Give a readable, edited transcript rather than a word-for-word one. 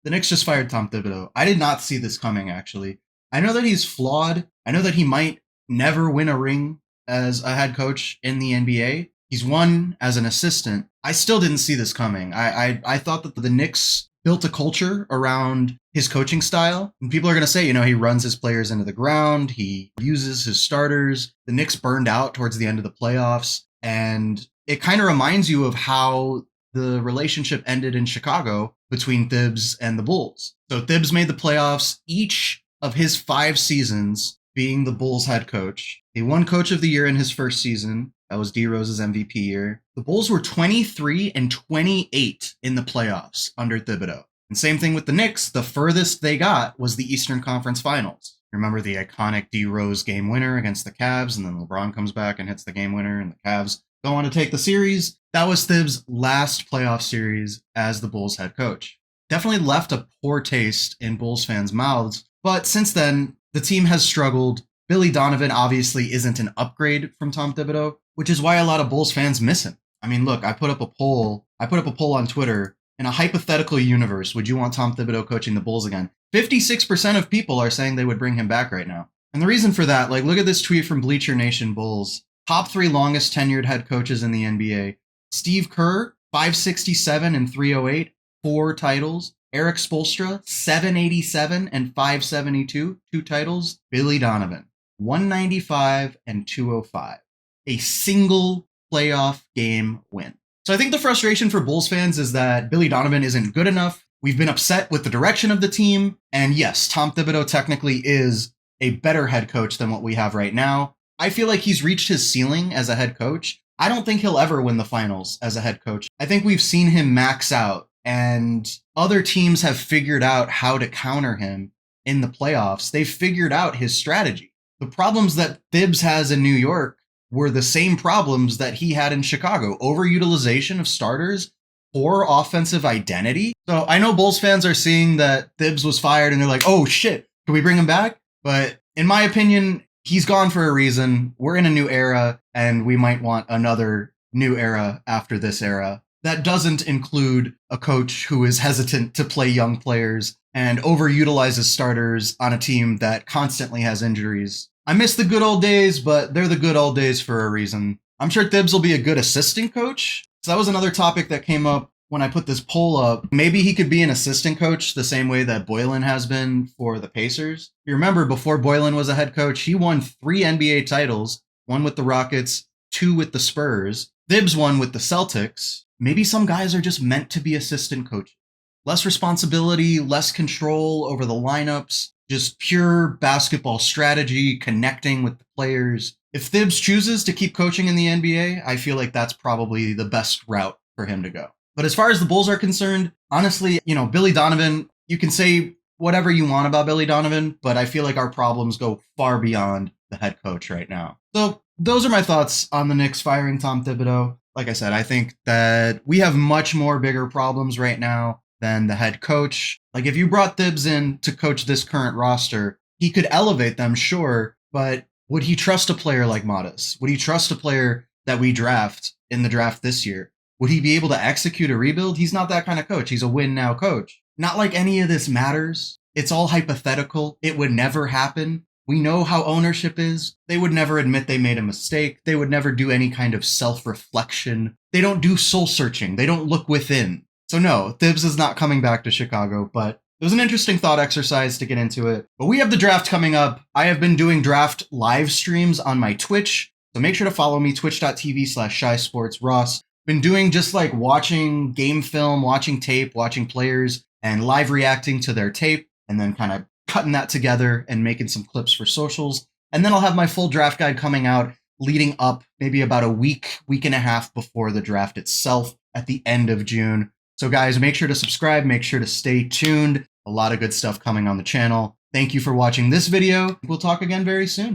The Knicks just fired Tom Thibodeau. I did not see this coming, actually. I know that he's flawed. I know that he might never win a ring as a head coach in the NBA. He's won as an assistant. I still didn't see this coming. I thought that the Knicks built a culture around his coaching style. And people are going to say, he runs his players into the ground. He uses his starters. The Knicks burned out towards the end of the playoffs. And it kind of reminds you of how the relationship ended in Chicago between Thibs and the Bulls. So Thibs made the playoffs each of his 5 seasons being the Bulls head coach. He won Coach of the Year in his first season. That was D Rose's MVP year. The Bulls were 23-28 in the playoffs under Thibodeau. And same thing with the Knicks. The furthest they got was the Eastern Conference Finals. Remember the iconic D Rose game winner against the Cavs, and then LeBron comes back and hits the game winner, and the Cavs go on to take the series. That was Thibs' last playoff series as the Bulls head coach. Definitely left a poor taste in Bulls fans' mouths, but since then, the team has struggled. Billy Donovan obviously isn't an upgrade from Tom Thibodeau, which is why a lot of Bulls fans miss him. I mean, look, I put up a poll on Twitter. In a hypothetical universe, would you want Tom Thibodeau coaching the Bulls again? 56% of people are saying they would bring him back right now. And the reason for that, look at this tweet from Bleacher Nation Bulls. Top 3 longest tenured head coaches in the NBA. Steve Kerr, 567 and 308, 4 titles. Eric Spoelstra, 787 and 572, 2 titles. Billy Donovan, 195 and 205. A single playoff game win. So I think the frustration for Bulls fans is that Billy Donovan isn't good enough. We've been upset with the direction of the team. And yes, Tom Thibodeau technically is a better head coach than what we have right now. I feel like he's reached his ceiling as a head coach. I don't think he'll ever win the finals as a head coach. I think we've seen him max out, and other teams have figured out how to counter him in the playoffs. They've figured out his strategy. The problems that Thibs has in New York were the same problems that he had in Chicago. Overutilization of starters, poor offensive identity. So I know Bulls fans are seeing that Thibs was fired and they're like, oh shit, can we bring him back? But in my opinion, he's gone for a reason. We're in a new era, and we might want another new era after this era. That doesn't include a coach who is hesitant to play young players and overutilizes starters on a team that constantly has injuries. I miss the good old days, but they're the good old days for a reason. I'm sure Thibs will be a good assistant coach. So that was another topic that came up when I put this poll up. Maybe he could be an assistant coach the same way that Boylen has been for the Pacers. You remember, before Boylen was a head coach, he won 3 NBA titles, 1 with the Rockets, 2 with the Spurs. Thibs won with the Celtics. Maybe some guys are just meant to be assistant coaches. Less responsibility, less control over the lineups, just pure basketball strategy, connecting with the players. If Thibs chooses to keep coaching in the NBA, I feel like that's probably the best route for him to go. But as far as the Bulls are concerned, honestly, Billy Donovan, you can say whatever you want about Billy Donovan, but I feel like our problems go far beyond the head coach right now. So those are my thoughts on the Knicks firing Tom Thibodeau. Like I said, I think that we have much more bigger problems right now than the head coach. Like, if you brought Thibs in to coach this current roster, he could elevate them, sure, but would he trust a player like Modest? Would he trust a player that we draft in the draft this year? Would he be able to execute a rebuild? He's not that kind of coach. He's a win-now coach. Not like any of this matters. It's all hypothetical. It would never happen. We know how ownership is. They would never admit they made a mistake. They would never do any kind of self-reflection. They don't do soul-searching. They don't look within. So no, Thibs is not coming back to Chicago, but it was an interesting thought exercise to get into it. But we have the draft coming up. I have been doing draft live streams on my Twitch, so make sure to follow me, twitch.tv/ChiSportsRoss. Been doing just like watching game film, watching tape, watching players, and live reacting to their tape, and then kind of cutting that together and making some clips for socials. And then I'll have my full draft guide coming out leading up maybe about a week and a half before the draft itself at the end of June. So guys, make sure to subscribe, make sure to stay tuned. A lot of good stuff coming on the channel. Thank you for watching this video. We'll talk again very soon.